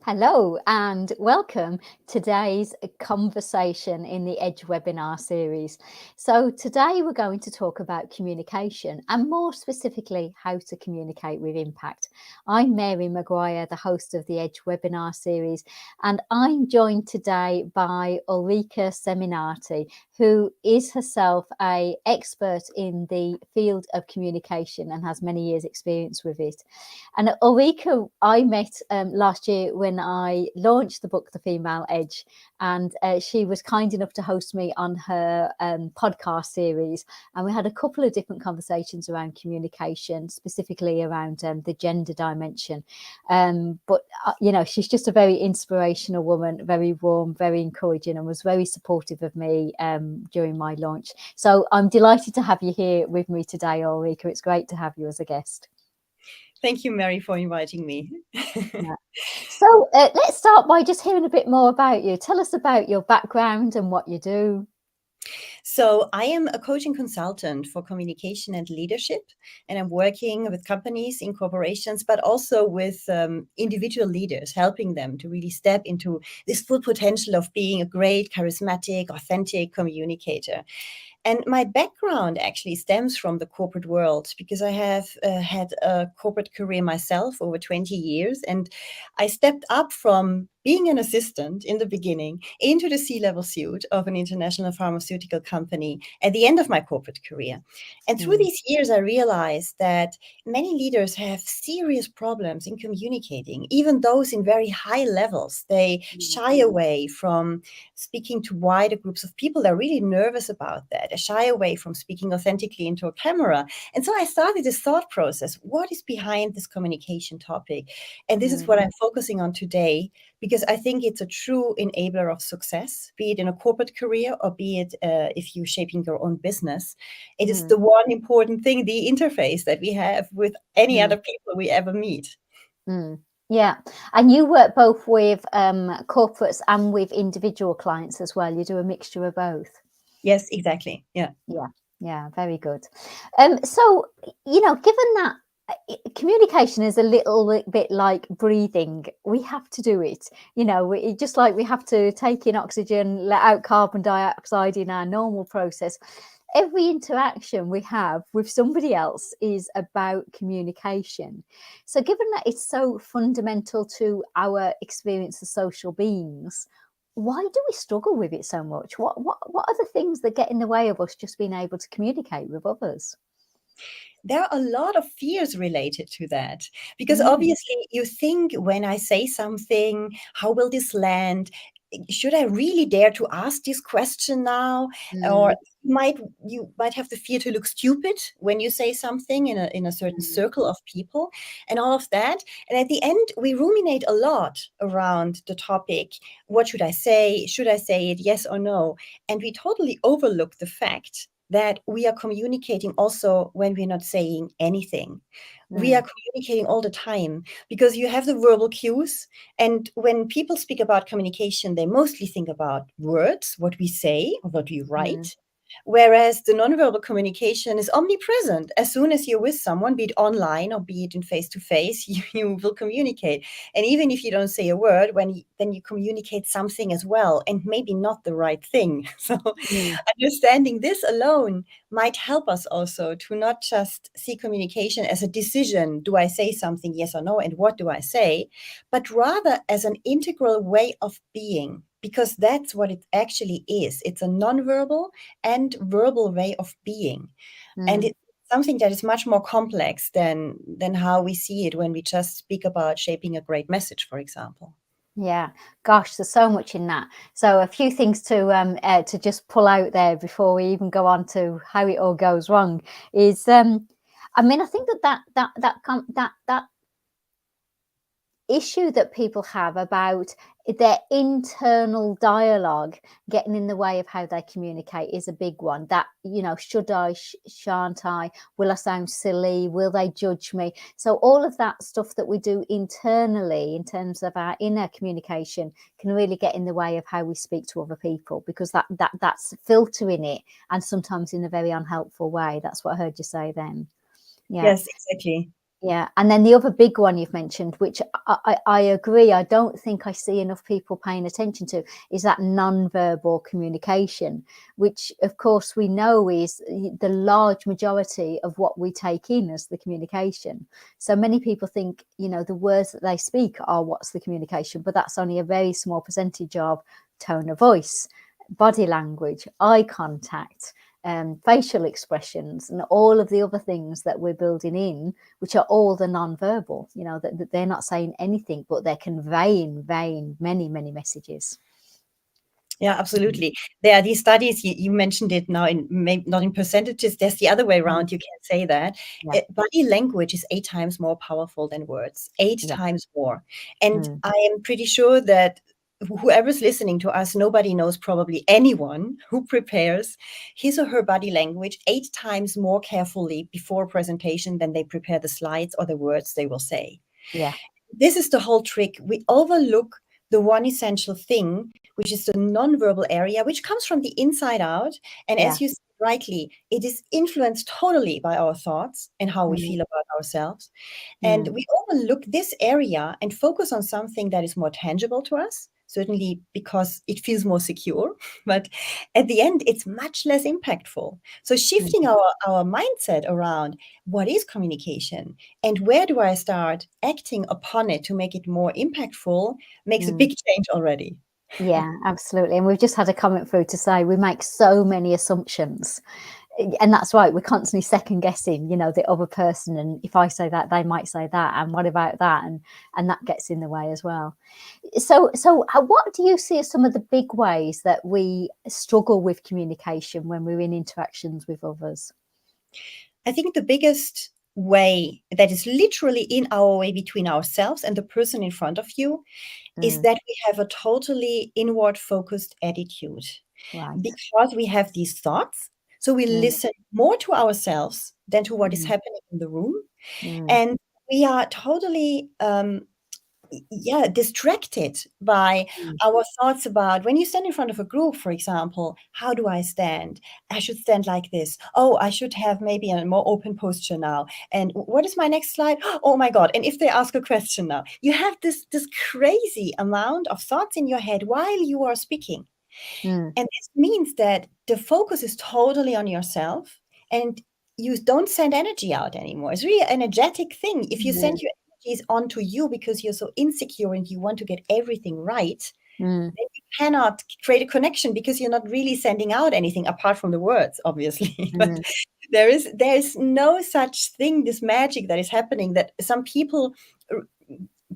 Hello and welcome to today's conversation in the Edge webinar series. So, today we're going to talk about communication and more specifically, how to communicate with impact. I'm Mary Maguire, the host of the Edge webinar series, and I'm joined today by Ulrike Seminati, who is herself an expert in the field of communication and has many years' experience with it. And Ulrike, I met last year when I launched the book, The Female Edge, and she was kind enough to host me on her podcast series. And we had a couple of different conversations around communication, specifically around the gender dimension. But she's just a very inspirational woman, very warm, very encouraging, and was very supportive of me during my launch. So I'm delighted to have you here with me today, Ulrike. It's great to have you as a guest. Thank you, Mary, for inviting me. Yeah. So let's start by just hearing a bit more about you. Tell us about your background and what you do. So I am a coaching consultant for communication and leadership, and I'm working with companies in corporations, but also with individual leaders, helping them to really step into this full potential of being a great, charismatic, authentic communicator. And my background actually stems from the corporate world because I have had a corporate career myself over 20 years. And I stepped up from being an assistant in the beginning into the C-level suite of an international pharmaceutical company at the end of my corporate career. And through these years, I realized that many leaders have serious problems in communicating, even those in very high levels. They shy away from speaking to wider groups of people. They're really nervous about that. They shy away from speaking authentically into a camera. And so I started this thought process. What is behind this communication topic? And this is what I'm focusing on today, because I think it's a true enabler of success, be it in a corporate career or be it if you're shaping your own business. It is the one important thing, the interface that we have with any other people we ever meet. Yeah, and you work both with corporates and with individual clients as well. You do a mixture of both. Yes, exactly. Yeah. Yeah, very good. So, given that communication is a little bit like breathing, we have to do it. Just like we have to take in oxygen, let out carbon dioxide in our normal process. Every interaction we have with somebody else is about communication. So, given that it's so fundamental to our experience as social beings, why do we struggle with it so much? What are the things that get in the way of us just being able to communicate with others? There are a lot of fears related to that because Mm, obviously you think, when I say something, how will this land? Should I really dare to ask this question now? Or mm, you might have the fear to look stupid when you say something in a certain mm, circle of people and all of that. And at the end, we ruminate a lot around the topic. What should I say? Should I say it? Yes or no? And we totally overlook the fact that we are communicating also when we're not saying anything. We are mm, communicating all the time because you have the verbal cues. And when people speak about communication, they mostly think about words, what we say or what we mm, write. Whereas the nonverbal communication is omnipresent. As soon as you're with someone, be it online or be it in face to face, you will communicate. And even if you don't say a word, then you communicate something as well, and maybe not the right thing. So mm, understanding this alone might help us also to not just see communication as a decision. Do I say something, yes or no? And what do I say? But rather as an integral way of being, because that's what it actually is. It's a nonverbal and verbal way of being. And mm. it's something that is much more complex than how we see it when we just speak about shaping a great message, for example. Yeah, gosh, there's so much in that. So a few things to just pull out there before we even go on to how it all goes wrong is I mean, I think that issue that people have about their internal dialogue getting in the way of how they communicate is a big one. That, should I, shan't I, will I sound silly, will they judge me? So all of that stuff that we do internally in terms of our inner communication can really get in the way of how we speak to other people, because that's filtering it, and sometimes in a very unhelpful way. That's what I heard you say then. Yeah. Yes, exactly. Yeah, and then the other big one you've mentioned, which I agree, I don't think I see enough people paying attention to, is that non-verbal communication, which of course we know is the large majority of what we take in as the communication. So many people think, you know, the words that they speak are what's the communication, but that's only a very small percentage of tone of voice, body language, eye contact, facial expressions, and all of the other things that we're building in, which are all the non-verbal, you know, that they're not saying anything, but they're conveying many messages. Yeah, absolutely. There are these studies, you mentioned it now, in maybe not in percentages, there's the other way Mm. around, you can say that. Yeah, Body language is 8 times more powerful than words, 8 yeah. times more. And Mm, I am pretty sure that whoever's listening to us, nobody knows probably anyone who prepares his or her body language 8 times more carefully before presentation than they prepare the slides or the words they will say. yeah, This is the whole trick. We overlook the one essential thing, which is the nonverbal area, which comes from the inside out. And yeah. as you said rightly, it is influenced totally by our thoughts and how we Mm, feel about ourselves. And mm, we overlook this area and focus on something that is more tangible to us, certainly because it feels more secure. But at the end, it's much less impactful. So shifting mm, our mindset around what is communication and where do I start acting upon it to make it more impactful makes a mm. big change already. Yeah, absolutely. And we've just had a comment through to say we make so many assumptions. And that's right, we're constantly second guessing, you know, the other person, and if I say that, they might say that, and what about that, and that gets in the way as well. So what do you see as some of the big ways that we struggle with communication when we're in interactions with others? I think the biggest way that is literally in our way between ourselves and the person in front of you is Mm, that we have a totally inward focused attitude right. because we have these thoughts. So we Mm, listen more to ourselves than to what is mm, happening in the room. mm, And we are totally yeah, distracted by mm, our thoughts about when you stand in front of a group, for example, how do I stand? I should stand like this. Oh, I should have maybe a more open posture now. And what is my next slide? Oh my God. And if they ask a question now, you have this crazy amount of thoughts in your head while you are speaking. mm, And this means that the focus is totally on yourself and you don't send energy out anymore. It's really an energetic thing. If you mm, send your energies onto you because you're so insecure and you want to get everything right, mm, then you cannot create a connection because you're not really sending out anything apart from the words, obviously. But mm, there is no such thing, this magic that is happening that some people r-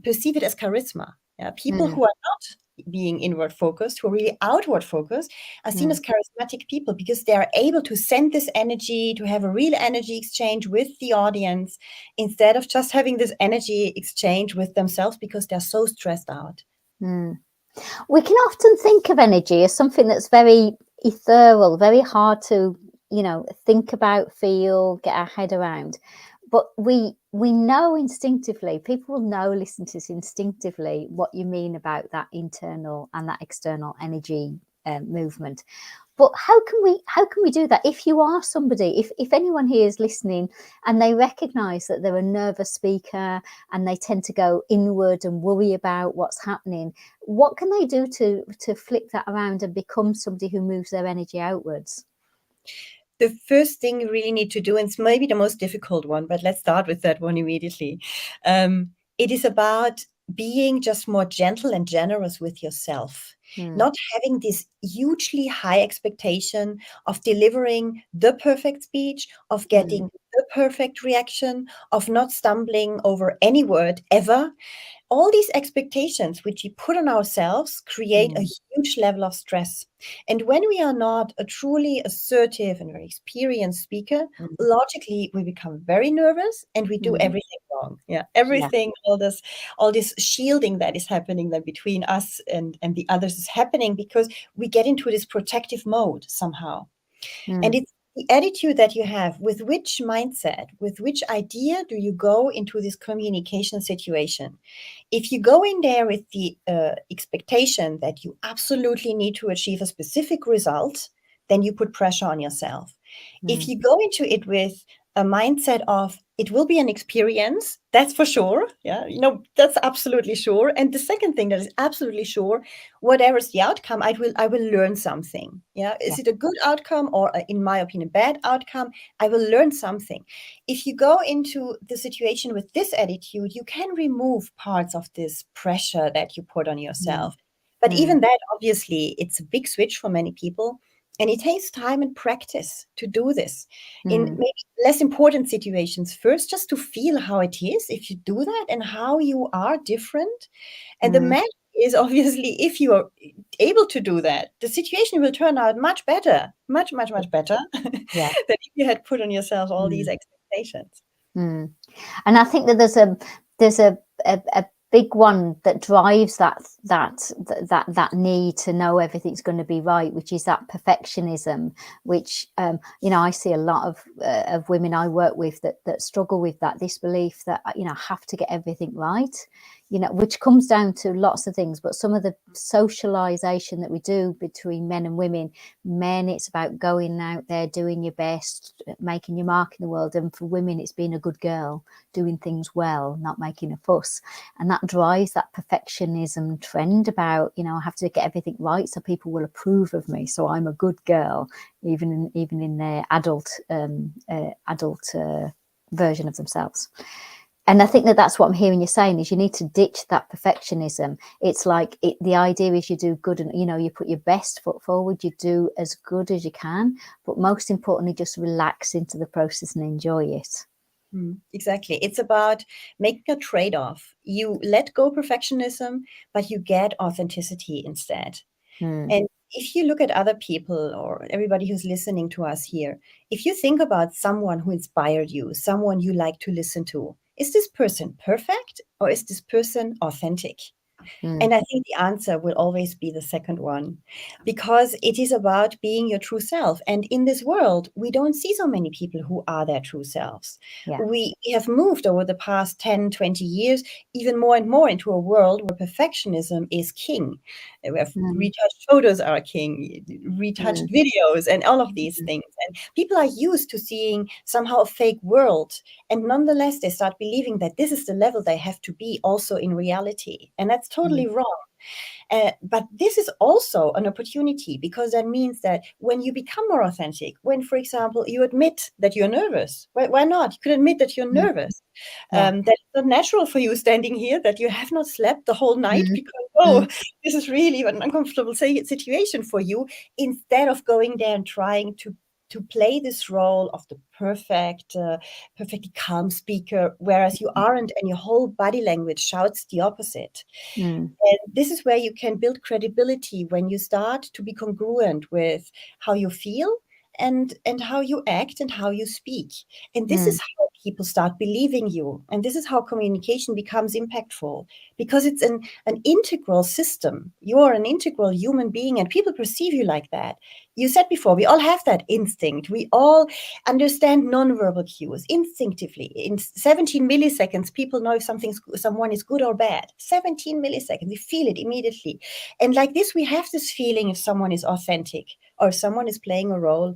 perceive it as charisma. Yeah, people mm, who are not being inward focused, who are really outward focused, are seen mm, as charismatic people because they are able to send this energy, to have a real energy exchange with the audience instead of just having this energy exchange with themselves because they're so stressed out. mm. We can often think of energy as something that's very ethereal, very hard to, you know, think about, feel, get our head around. But we know instinctively, people will know, listen to this instinctively, what you mean about that internal and that external energy movement. But how can we do that? If you are somebody, if anyone here is listening and they recognize that they're a nervous speaker and they tend to go inward and worry about what's happening, what can they do to flip that around and become somebody who moves their energy outwards? The first thing you really need to do, and it's maybe the most difficult one, but let's start with that one immediately. It is about being just more gentle and generous with yourself, Mm, not having this hugely high expectation of delivering the perfect speech, of mm, getting the perfect reaction, of not stumbling over any word ever. All these expectations which we put on ourselves create a mm, huge level of stress. And when we are not a truly assertive and very experienced speaker, mm, logically we become very nervous and we do mm. everything wrong. Yeah, Yeah. everything, all this shielding that is happening then between us and the others is happening because we get into this protective mode somehow. And Mm, it's the attitude that you have, with which mindset, with which idea do you go into this communication situation? If you go in there with the expectation that you absolutely need to achieve a specific result, then you put pressure on yourself. If mm, you go into it with, a mindset of it will be an experience, that's for sure. Yeah, that's absolutely sure. And the second thing that is absolutely sure, whatever is the outcome, I will learn something. Yeah, Yeah. is it a good outcome or in my opinion, bad outcome? I will learn something. If you go into the situation with this attitude, you can remove parts of this pressure that you put on Mm, yourself. But mm, even that, obviously, it's a big switch for many people. And it takes time and practice to do this in mm, maybe less important situations first, just to feel how it is if you do that and how you are different. And the mm. magic is obviously if you are able to do that, the situation will turn out much better, much, much, much better than Yeah. if you had put on yourself all these Mm, expectations. mm. And I think that there's a big one that drives that need to know everything's going to be right, which is that perfectionism, which I see a lot of women I work with that struggle with that, this belief that I have to get everything right, which comes down to lots of things, but some of the socialization that we do between men and women. Men, it's about going out there, doing your best, making your mark in the world, and for women it's being a good girl, doing things well, not making a fuss. And that drives that perfectionism trend about, I have to get everything right so people will approve of me, so I'm a good girl, even in their adult version of themselves. And I think that's what I'm hearing you saying, is you need to ditch that perfectionism. It's like the idea is you do good, and you put your best foot forward, you do as good as you can, but most importantly, just relax into the process and enjoy it. Exactly. It's about making a trade-off. You let go perfectionism, but you get authenticity instead. Mm, And if you look at other people or everybody who's listening to us here, if you think about someone who inspired you, someone you like to listen to, is this person perfect or is this person authentic? mm, And I think the answer will always be the second one, because it is about being your true self. And in this world, we don't see so many people who are their true selves. yeah. We have moved over the past 10, 20 years, even more and more into a world where perfectionism is king. Where Mm, retouched photos are king, retouched mm, videos, and all of these mm, things. And people are used to seeing somehow a fake world, and nonetheless, they start believing that this is the level they have to be also in reality. And that's mm, totally wrong. But this is also an opportunity, because that means that when you become more authentic, when, for example, you admit that you're nervous, why not? You could admit that you're mm, nervous. yeah. That it's not natural for you standing here, that you have not slept the whole night Mm, because, mm, this is really an uncomfortable situation for you, instead of going there and trying to play this role of the perfectly calm speaker, whereas you aren't, and your whole body language shouts the opposite. mm, And this is where you can build credibility, when you start to be congruent with how you feel and how you act and how you speak. And this mm, is how people start believing you. And this is how communication becomes impactful, because it's an integral system. You are an integral human being, and people perceive you like that. You said before, we all have that instinct. We all understand nonverbal cues instinctively. In 17 milliseconds, people know if someone is good or bad. 17 milliseconds, we feel it immediately. And like this, we have this feeling if someone is authentic or if someone is playing a role.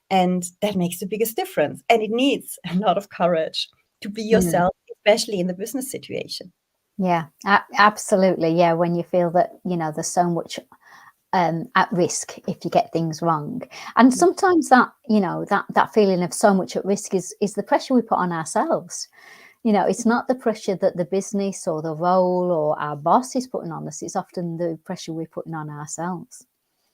And that makes the biggest difference. And it needs a lot of courage to be mm. yourself, especially in the business situation. Yeah, absolutely. Yeah, when you feel that, there's so much at risk if you get things wrong. And sometimes that feeling of so much at risk is the pressure we put on ourselves. It's not the pressure that the business or the role or our boss is putting on us. It's often the pressure we're putting on ourselves.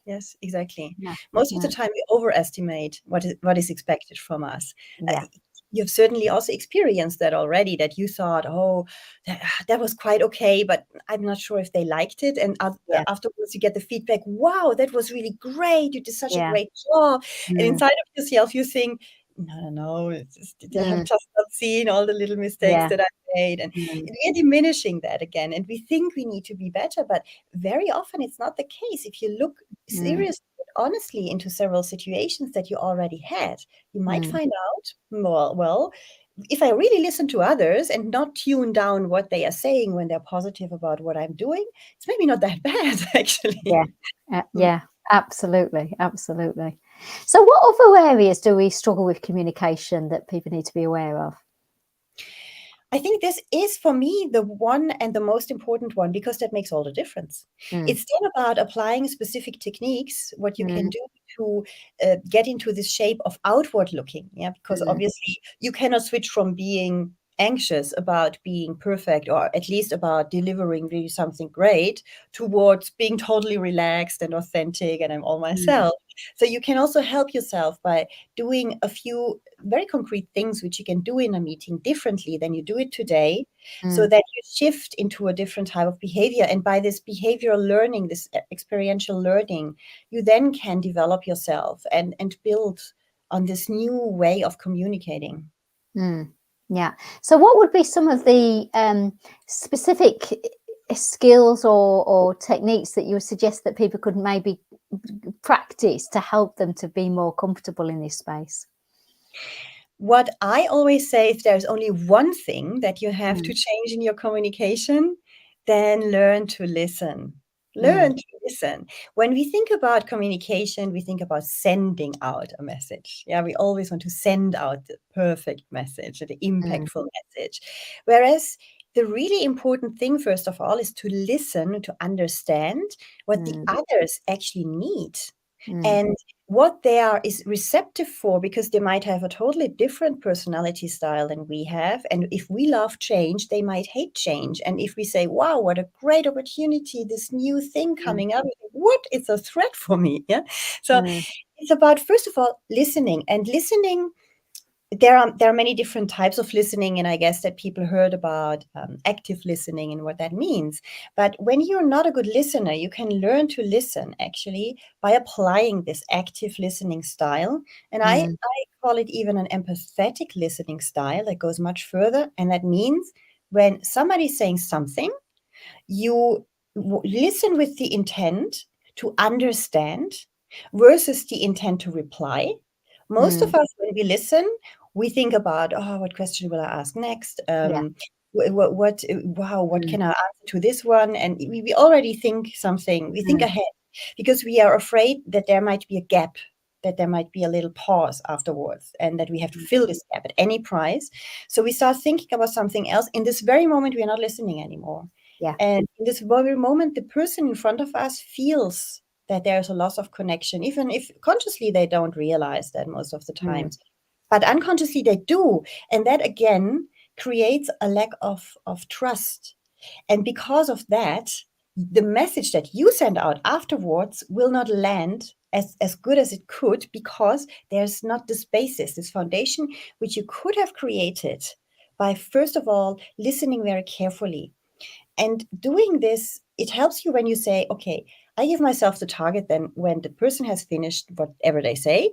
Yes, exactly. Yeah, Most of the yeah, time, we overestimate what is expected from us. Uh, yeah, you've certainly also experienced that already. That you thought, "Oh, that was quite okay, but I'm not sure if they liked it." And yeah, afterwards, you get the feedback, "Wow, that was really great! You did such a yeah. great job." And Mm, inside of yourself, you think, "No, no, no, they have mm, just not seen all the little mistakes yeah, that I made." And mm, we're diminishing that again, and we think we need to be better, but very often it's not the case. If you look mm, seriously, honestly, into several situations that you already had, you might mm, find out, well, if I really listen to others and not tune down what they are saying when they're positive about what I'm doing, it's maybe not that bad, yeah, actually. Mm, yeah, absolutely, absolutely. So what other areas do we struggle with communication that people need to be aware of? I think this is, for me, the one and the most important one, because that makes all the difference. Mm, It's not about applying specific techniques, what you can mm, do to get into this shape of outward looking. Yeah, because mm, obviously you cannot switch from being anxious about being perfect, or at least about delivering really something great, towards being totally relaxed and authentic and I'm all mm, myself. So you can also help yourself by doing a few very concrete things which you can do in a meeting differently than you do it today, so mm, that you shift into a different type of behavior. And by this behavioral learning, this experiential learning, you then can develop yourself and build on this new way of communicating. mm. Yeah. So what would be some of the specific skills or techniques that you would suggest that people could maybe practice to help them to be more comfortable in this space? What I always say, if there's only one thing that you have to Mm, change in your communication, then learn to listen. mm, Learn to listen. When we think about communication, we think about sending out a message. Yeah, we always want to send out the perfect message, the mm, impactful message. Whereas the really important thing, first of all, is to listen, to understand what the mm, others actually need. mm, And what they are is receptive for, because they might have a totally different personality style than we have. And if we love change, they might hate change. And if we say, wow, what a great opportunity, this new thing mm, coming up, what? It's a threat for me. Yeah. So mm, it's about, first of all, listening. And listening, there are many different types of listening, and I guess that people heard about active listening and what that means. But when you're not a good listener, you can learn to listen actually by applying this active listening style. And mm, I call it even an empathetic listening style that goes much further. And that means when somebody's saying something, you listen with the intent to understand versus the intent to reply. Most mm. of us, when we listen, we think about, oh, what question will I ask next? Yeah. Wow, what Mm, can I answer to this one? And we already think something, we think mm, ahead, because we are afraid that there might be a gap, that there might be a little pause afterwards, and that we have to mm. fill this gap at any price. So we start thinking about something else. In this very moment, we are not listening anymore. Yeah. And in this very moment, the person in front of us feels that there's a loss of connection, even if consciously they don't realize that most of the Mm, times. But unconsciously they do. And that again creates a lack of trust. And because of that, the message that you send out afterwards will not land as good as it could, because there's not this basis, this foundation, which you could have created by, first of all, listening very carefully. And doing this, it helps you when you say, okay, I give myself the target then, when the person has finished whatever they say,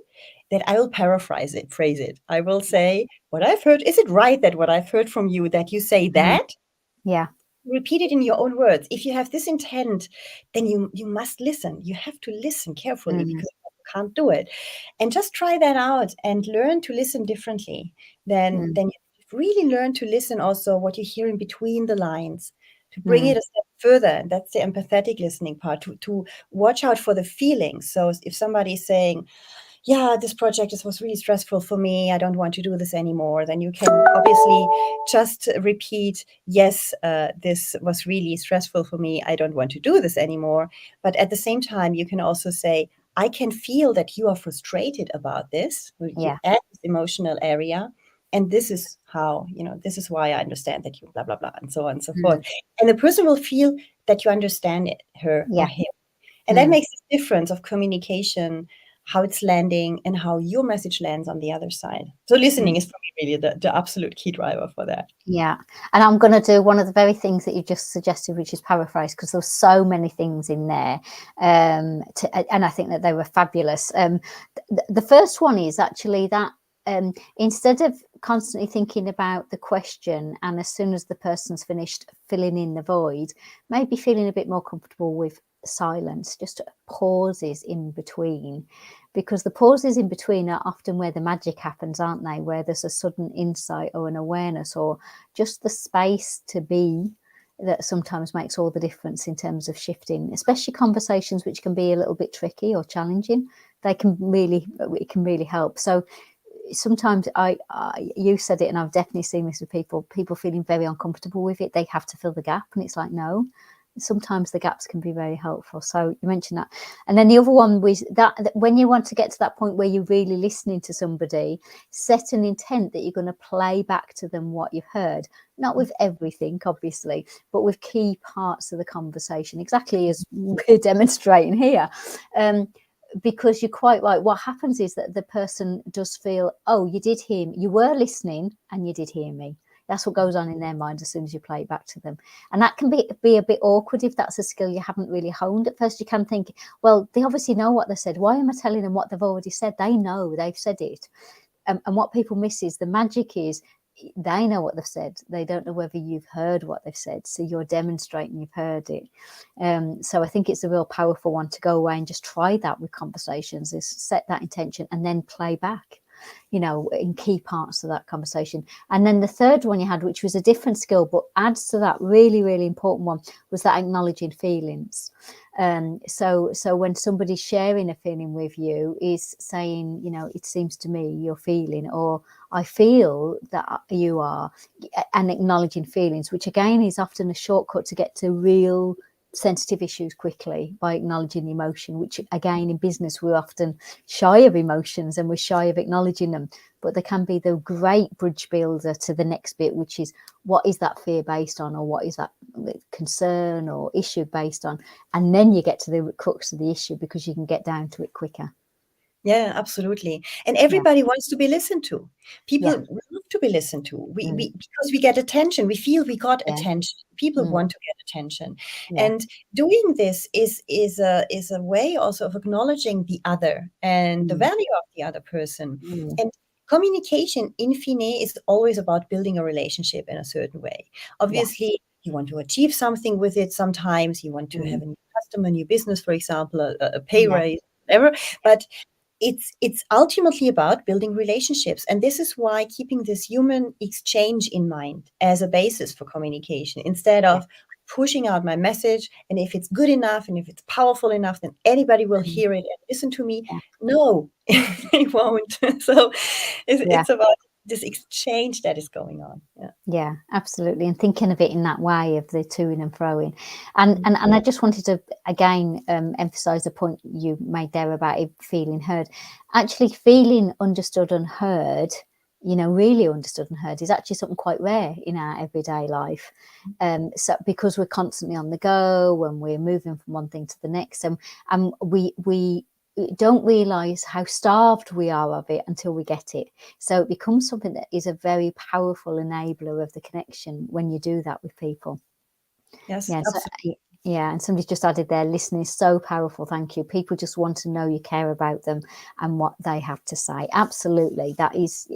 that I will paraphrase it, phrase it. I will say, what I've heard, is it right that what I've heard from you, that you say mm. that? Yeah. Repeat it in your own words. If you have this intent, then you must listen. You have to listen carefully, Mm, because you can't do it. And just try that out and learn to listen differently. mm, Then you really learn to listen also what you hear in between the lines, to bring mm, it a step further. And that's the empathetic listening part, to watch out for the feelings. So if somebody is saying, yeah, this project was really stressful for me, I don't want to do this anymore, then you can obviously just repeat, yes, this was really stressful for me, I don't want to do this anymore. But at the same time, you can also say, I can feel that you are frustrated about this. You yeah. add this emotional area. And this is how, this is why I understand that you blah, blah, blah, and so on and so forth. Mm, And the person will feel that you understand it, her or yeah. him. And that Mm, makes the difference of communication, how it's landing and how your message lands on the other side. So mm. listening is for me really the absolute key driver for that. Yeah, and I'm gonna do one of the very things that you just suggested, which is paraphrase, because there's so many things in there, and I think that they were fabulous. The first one is actually that instead of constantly thinking about the question, and as soon as the person's finished filling in the void, maybe feeling a bit more comfortable with silence, just pauses in between, because the pauses in between are often where the magic happens, aren't they? Where there's a sudden insight or an awareness or just the space to be that sometimes makes all the difference in terms of shifting, especially conversations which can be a little bit tricky or challenging. It can really help. So sometimes you said it, and I've definitely seen this with people feeling very uncomfortable with it. They have to fill the gap, and it's like, no, sometimes the gaps can be very helpful. So you mentioned that. And then the other one was that when you want to get to that point where you're really listening to somebody, set an intent that you're going to play back to them what you've heard, not with everything, obviously, but with key parts of the conversation, exactly as we're demonstrating here. Because you're quite right. What happens is that the person does feel, oh, you did hear me. You were listening and you did hear me. That's what goes on in their mind as soon as you play it back to them. And that can be a bit awkward if that's a skill you haven't really honed at first. You can think, well, they obviously know what they said. Why am I telling them what they've already said? They know, they've said it. And what people miss is the magic is they know what they've said. They don't know whether you've heard what they've said. So you're demonstrating you've heard it. So I think it's a real powerful one to go away and just try that with conversations, is set that intention and then play back, in key parts of that conversation. And then the third one you had, which was a different skill, but adds to that really, really important one, was that acknowledging feelings. So when somebody's sharing a feeling with you, is saying, it seems to me you're feeling, or I feel that you are, and acknowledging feelings, which again is often a shortcut to get to real sensitive issues quickly, by acknowledging the emotion, which again in business we're often shy of emotions and we're shy of acknowledging them, but they can be the great bridge builder to the next bit, which is, what is that fear based on, or what is that concern or issue based on, and then you get to the crux of the issue because you can get down to it quicker. Yeah, absolutely. And everybody wants to be listened to. People love to be listened to. We because we get attention. We feel we got attention. People want to get attention. And doing this is a way also of acknowledging the other and the value of the other person. And communication in fine is always about building a relationship in a certain way. Obviously, you want to achieve something with it. Sometimes you want to have a new customer, new business, for example, a pay raise, whatever. But it's ultimately about building relationships. And this is why keeping this human exchange in mind as a basis for communication, instead of pushing out my message, and if it's good enough and if it's powerful enough, then anybody will hear it and listen to me. No, it won't. So it's about this exchange that is going on. Yeah, absolutely. And thinking of it in that way, of the to-ing and fro-ing. And I just wanted to again emphasize the point you made there about it feeling heard. Actually feeling understood and heard, really understood and heard, is actually something quite rare in our everyday life. So because we're constantly on the go and we're moving from one thing to the next, and we don't realize how starved we are of it until we get it. So it becomes something that is a very powerful enabler of the connection when you do that with people. Yes. And somebody just added there, listening is so powerful. Thank you. People just want to know you care about them and what they have to say. Absolutely. That is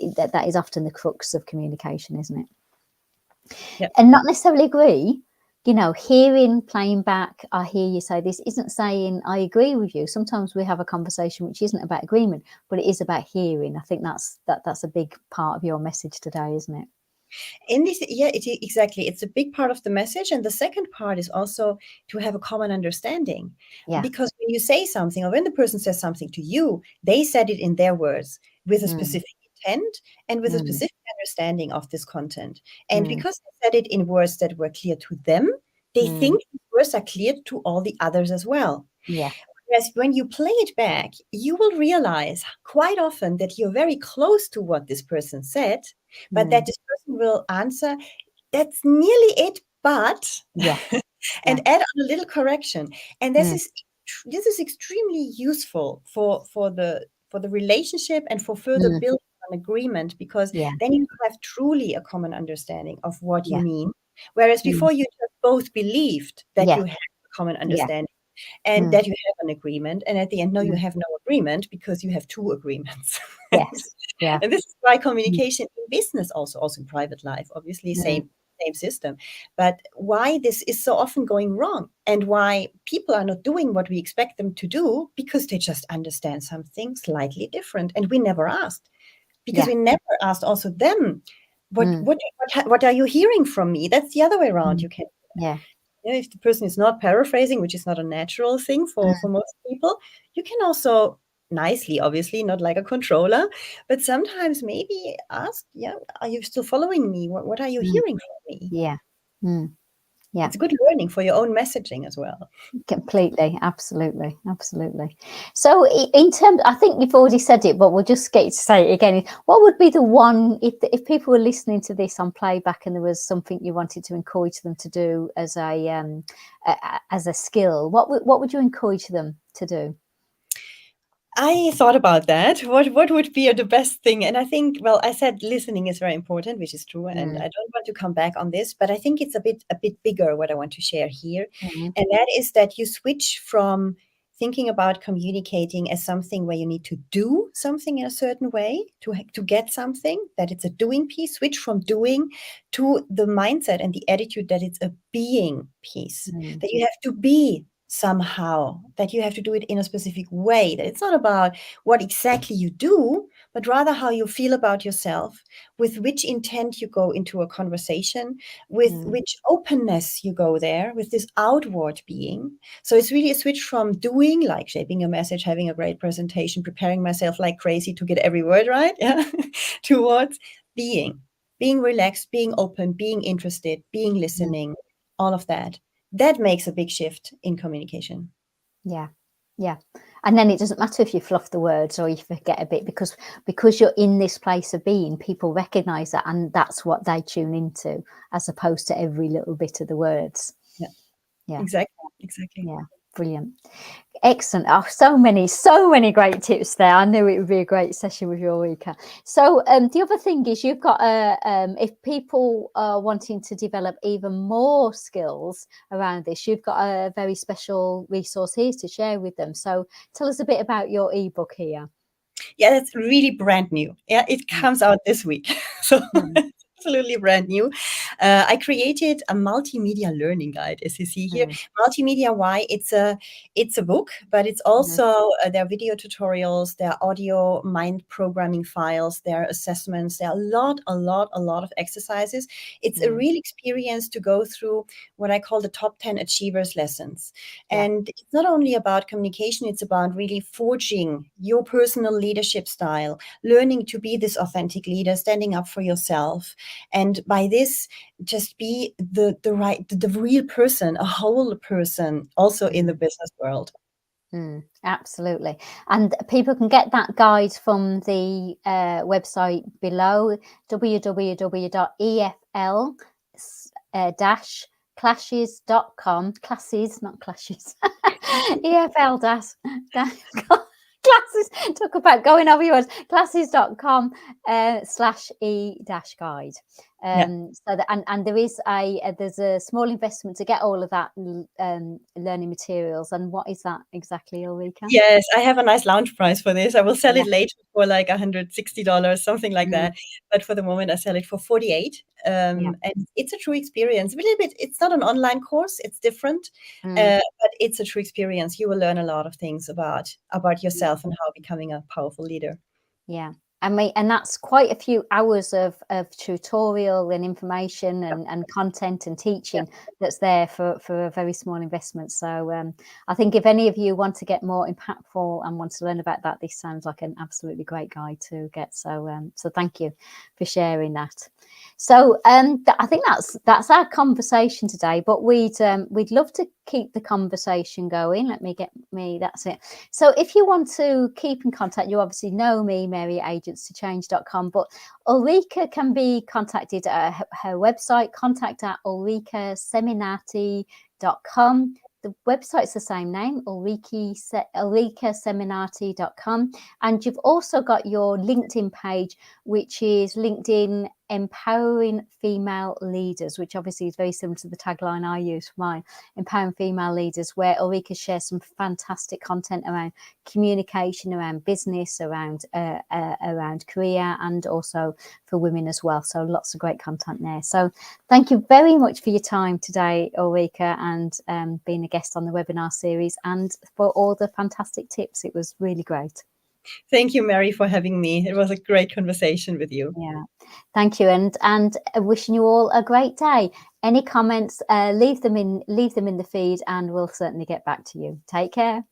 often the crux of communication, isn't it? Yeah. And not necessarily agree. Hearing, playing back, I hear you say this, isn't saying I agree with you. Sometimes we have a conversation which isn't about agreement, but it is about hearing. I think that's a big part of your message today, isn't it? Exactly. It's a big part of the message. And the second part is also to have a common understanding. Because when you say something, or when the person says something to you, they said it in their words with a specific intent and with a specific understanding of this content. And because they said it in words that were clear to them, they think the words are clear to all the others as well. Whereas when you play it back, you will realize quite often that you're very close to what this person said, but that this person will answer, that's nearly it, but and add on a little correction. And this is extremely useful for the relationship and for further building an agreement, because then you have truly a common understanding of what you mean. Whereas before you just both believed that you had a common understanding and that you have an agreement, and at the end, no, you have no agreement because you have two agreements. And this is why communication in business, also in private life, obviously same system, but why this is so often going wrong, and why people are not doing what we expect them to do, because they just understand something slightly different, and we never asked, because we never asked also them, what are you hearing from me? That's the other way around. You can Yeah. If the person is not paraphrasing, which is not a natural thing for most people, you can also nicely, obviously, not like a controller, but sometimes maybe ask, yeah, are you still following me? What are you Mm. hearing from me? Yeah. Mm. Yeah. It's good learning for your own messaging as well. Completely, absolutely, absolutely. So, in terms, I think you've already said it, but we'll just get you to say it again. What would be the one if people were listening to this on playback and there was something you wanted to encourage them to do as a skill? What would you encourage them to do? I thought about that. What would be the best thing? And I think, well, I said listening is very important, which is true, and Mm, I don't want to come back on this, but I think it's a bit bigger what I want to share here, mm, and that is that you switch from thinking about communicating as something where you need to do something in a certain way to get something, that it's a doing piece. Switch from doing to the mindset and the attitude that it's a being piece, mm, that you have to be somehow, that you have to do it in a specific way, that it's not about what exactly you do, but rather how you feel about yourself, with which intent you go into a conversation, with mm, which openness you go there, with this outward being. So it's really a switch from doing, like shaping a message, having a great presentation, preparing myself like crazy to get every word right, yeah, towards being relaxed, being open, being interested, being mm. listening, all of that. That makes a big shift in communication. Yeah, yeah. And then it doesn't matter if you fluff the words or you forget a bit because you're in this place of being, people recognize that and that's what they tune into as opposed to every little bit of the words. Yeah, Yeah, exactly, exactly. yeah. Brilliant. Excellent. Oh, so many great tips there. I knew it would be a great session with you, Ulrike. So the other thing is you've got if people are wanting to develop even more skills around this, you've got a very special resource here to share with them. So tell us a bit about your ebook here. Yeah, that's really brand new. Yeah, it Mm, comes out this week. So mm, it's absolutely brand new. I created a multimedia learning guide, as you see here. mm, Multimedia, why? It's a book, but it's mm, also there are video tutorials, there are audio mind programming files, there are assessments, there are a lot of exercises. It's a mm, real experience to go through what I call the top 10 achievers lessons. yeah. And it's not only about communication, it's about really forging your personal leadership style, learning to be this authentic leader, standing up for yourself. And by this, just be the real person, a whole person, also in the Mm. business world. Absolutely. And people can get that guide from the website below, www.efl-classes.com. Classes, not clashes. EFL classes. Talk about going over yours. Classes.com /e-guide. Yeah. So that and there is there's a small investment to get all of that learning materials. And what is that exactly, Ulrike? Yes, I have a nice launch price for this. I will sell Yeah. it later for like $160, something like Mm, that. But for the moment, I sell it for 48. yeah. And it's a true experience. A little bit, it's not an online course, it's different, Mm, but it's a true experience. You will learn a lot of things about yourself and how becoming a powerful leader. yeah. And that's quite a few hours of tutorial and information and content and Yeah. teaching that's there for a very small investment. So I think if any of you want to get more impactful and want to learn about that, this sounds like an absolutely great guide to get. So thank you for sharing that. So I think that's our conversation today. But we'd love to keep the conversation going. Let me get me. That's it. So if you want to keep in contact, you obviously know me, Mary at agentstoChange.com, but Ulrike can be contacted at her website, contact at ulrikeseminati.com. The website's the same name, ulrikeseminati.com. And you've also got your LinkedIn page, which is LinkedIn Empowering Female Leaders, which obviously is very similar to the tagline I use for mine, Empowering Female Leaders, where Ulrike shares some fantastic content around communication, around business, around career, and also for women as well. So lots of great content there. So thank you very much for your time today, Ulrike, and being a guest on the webinar series, and for all the fantastic tips. It was really great. Thank you, Mary, for having me. It was a great conversation with you. Yeah, thank you, and wishing you all a great day. Any comments, leave them in the feed, and we'll certainly get back to you. Take care.